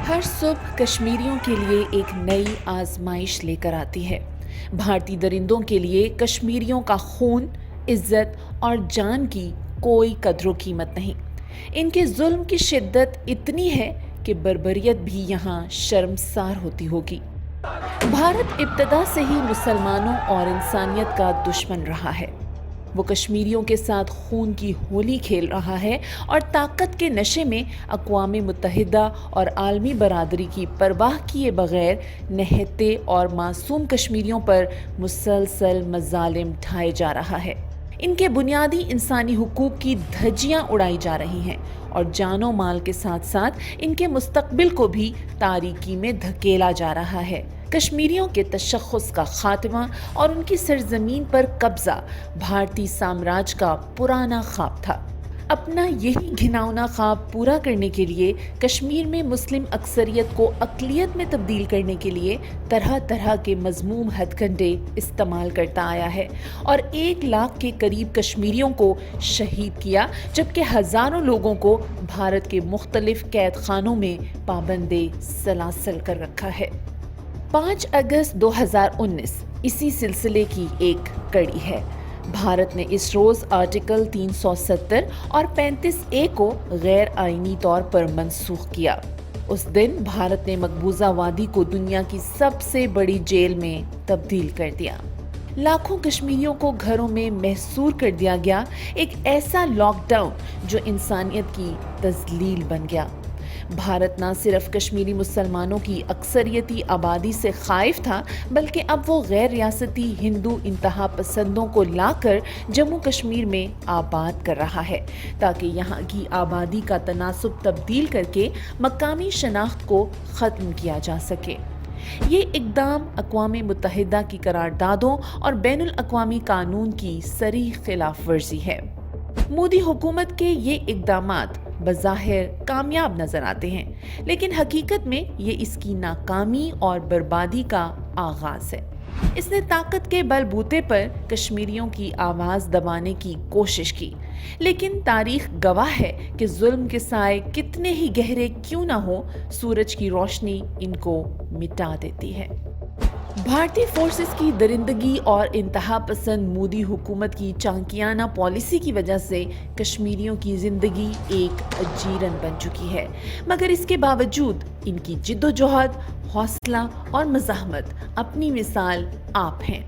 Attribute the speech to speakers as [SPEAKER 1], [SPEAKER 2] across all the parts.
[SPEAKER 1] ہر صبح کشمیریوں کے لیے ایک نئی آزمائش لے کر آتی ہے۔ بھارتی درندوں کے لیے کشمیریوں کا خون، عزت اور جان کی کوئی قدر و قیمت نہیں۔ ان کے ظلم کی شدت اتنی ہے کہ بربریت بھی یہاں شرمسار ہوتی ہوگی۔ بھارت ابتدا سے ہی مسلمانوں اور انسانیت کا دشمن رہا ہے۔ وہ کشمیریوں کے ساتھ خون کی ہولی کھیل رہا ہے اور طاقت کے نشے میں اقوام متحدہ اور عالمی برادری کی پرواہ کیے بغیر نہتے اور معصوم کشمیریوں پر مسلسل مظالم ڈھائے جا رہا ہے۔ ان کے بنیادی انسانی حقوق کی دھجیاں اڑائی جا رہی ہیں اور جان و مال کے ساتھ ساتھ ان کے مستقبل کو بھی تاریکی میں دھکیلا جا رہا ہے۔ کشمیریوں کے تشخص کا خاتمہ اور ان کی سرزمین پر قبضہ بھارتی سامراج کا پرانا خواب تھا۔ اپنا یہی گھناؤنا خواب پورا کرنے کے لیے کشمیر میں مسلم اکثریت کو اقلیت میں تبدیل کرنے کے لیے طرح طرح کے مذموم ہتھ کنڈے استعمال کرتا آیا ہے اور 1 لاکھ کے قریب کشمیریوں کو شہید کیا، جبکہ ہزاروں لوگوں کو بھارت کے مختلف قید خانوں میں پابند سلاسل کر رکھا ہے۔ 5 اگست 2019 اسی سلسلے کی ایک کڑی ہے۔ بھارت نے اس روز آرٹیکل 370 اور 35A کو غیر آئینی طور پر منسوخ کیا۔ اس دن بھارت نے مقبوضہ وادی کو دنیا کی سب سے بڑی جیل میں تبدیل کر دیا۔ لاکھوں کشمیریوں کو گھروں میں محصور کر دیا گیا، ایک ایسا لاک ڈاؤن جو انسانیت کی تذلیل بن گیا۔ بھارت نہ صرف کشمیری مسلمانوں کی اکثریتی آبادی سے خائف تھا، بلکہ اب وہ غیر ریاستی ہندو انتہا پسندوں کو لا کر جموں کشمیر میں آباد کر رہا ہے، تاکہ یہاں کی آبادی کا تناسب تبدیل کر کے مقامی شناخت کو ختم کیا جا سکے۔ یہ اقدام اقوام متحدہ کی قراردادوں اور بین الاقوامی قانون کی صریح خلاف ورزی ہے۔ مودی حکومت کے یہ اقدامات بظاہر کامیاب نظر آتے ہیں، لیکن حقیقت میں یہ اس کی ناکامی اور بربادی کا آغاز ہے۔ اس نے طاقت کے بل بوتے پر کشمیریوں کی آواز دبانے کی کوشش کی، لیکن تاریخ گواہ ہے کہ ظلم کے سائے کتنے ہی گہرے کیوں نہ ہو، سورج کی روشنی ان کو مٹا دیتی ہے۔ بھارتی فورسز کی درندگی اور انتہا پسند مودی حکومت کی چانکیانہ پالیسی کی وجہ سے کشمیریوں کی زندگی ایک اجیرن بن چکی ہے، مگر اس کے باوجود ان کی جد و جہد، حوصلہ اور مزاحمت اپنی مثال آپ ہیں۔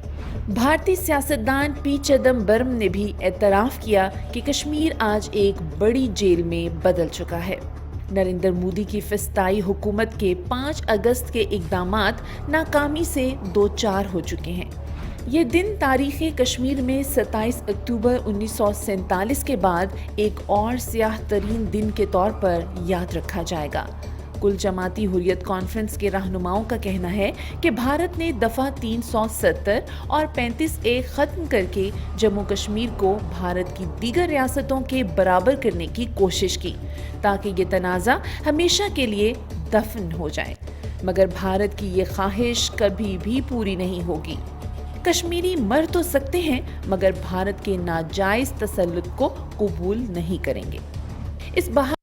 [SPEAKER 1] بھارتی سیاستدان پی چدمبرم نے بھی اعتراف کیا کہ کشمیر آج ایک بڑی جیل میں بدل چکا ہے۔ نریندر مودی کی فسطائی حکومت کے 5 اگست کے اقدامات ناکامی سے دوچار ہو چکے ہیں۔ یہ دن تاریخ کشمیر میں 27 اکتوبر 1947 کے بعد ایک اور سیاہ ترین دن کے طور پر یاد رکھا جائے گا۔ کل جماعتی حریت کانفرنس کے رہنماؤں کا کہنا ہے کہ بھارت نے دفعہ 370 اور 35A ختم کر کے جموں کشمیر کو بھارت کی دیگر ریاستوں کے برابر کرنے کی کوشش کی، تاکہ یہ تنازع ہمیشہ کے لیے دفن ہو جائے، مگر بھارت کی یہ خواہش کبھی بھی پوری نہیں ہوگی۔ کشمیری مر تو سکتے ہیں، مگر بھارت کے ناجائز تسلط کو قبول نہیں کریں گے۔ اس بہار